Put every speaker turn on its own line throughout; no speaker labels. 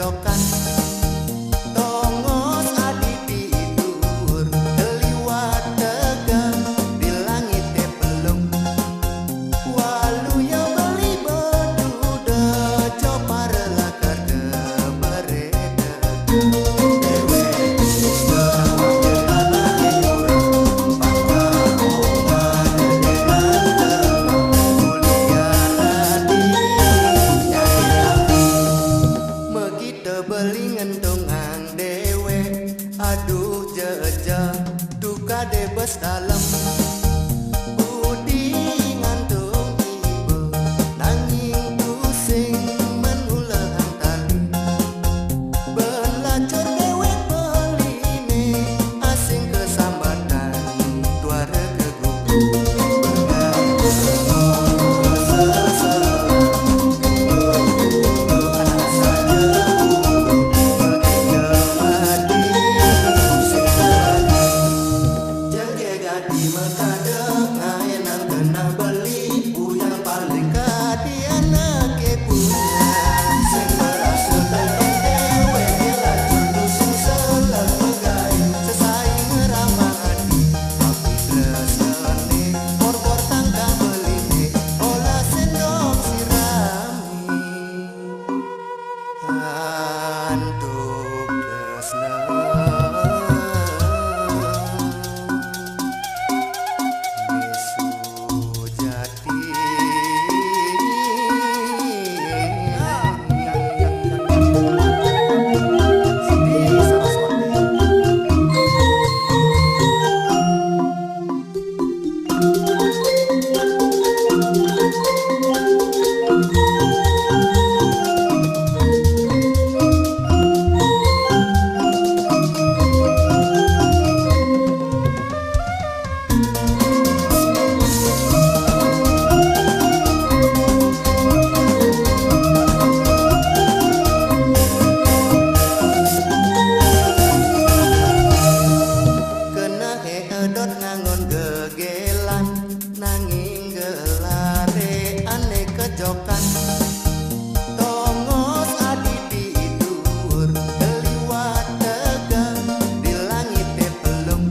kejokan. Tongos adi tidur keliwat tegang di langit pelung. Walu ya beli beduda coba relakar ke bereda. Dewe serawak tanah jurang pangka ongan dengan mulia radi nyari api. Megita belingan tongang dewe aduh jeja duka debes dalam. Budi ngantung ibu nanging pusing menulehang tali. Belacur dewe beline asing kesambatan tuara kegugup. Di mekadeng ngayenang kena beli uyang paling kadiana kepunya. Sing merasa tentang dewe dilacur tusing seleng megai sesaing ngeramah hati. Tapi tresene bor-bor tangka beline olah sendok sirami. Antuk tresna edot ngangon gegelan nanging gelare ane kejokan. Tongos adi tidur keliwat tegang di langit pelung.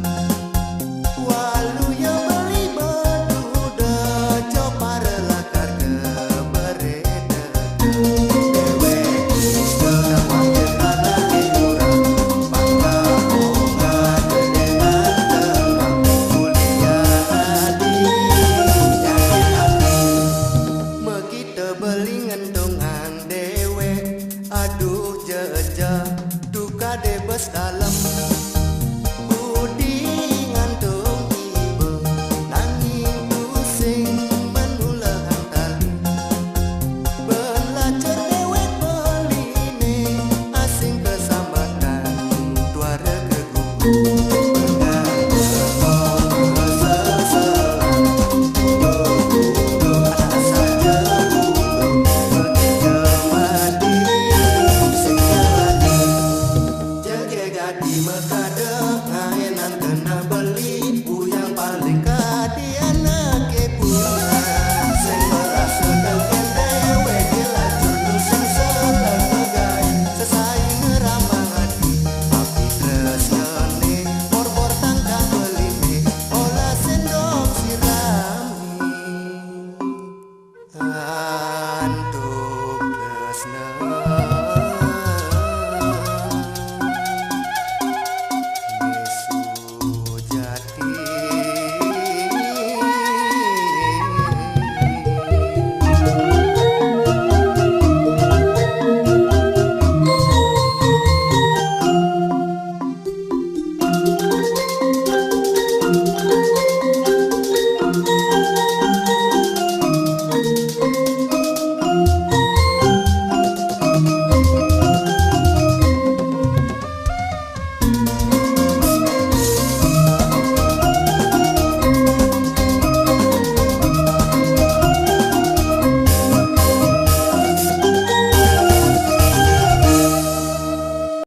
Walu ya beli beduda coba relakar ke bereda. Dewe serawak tanah jurang pangka ongan dengan mulia radi nyari api. Megita belingan tongang dewe aduh jeja duka debes dalam. Budi ngantung ibu nanging pusing menulehang tali. Belacur dewe beline asing kesambatan tuara kegugup.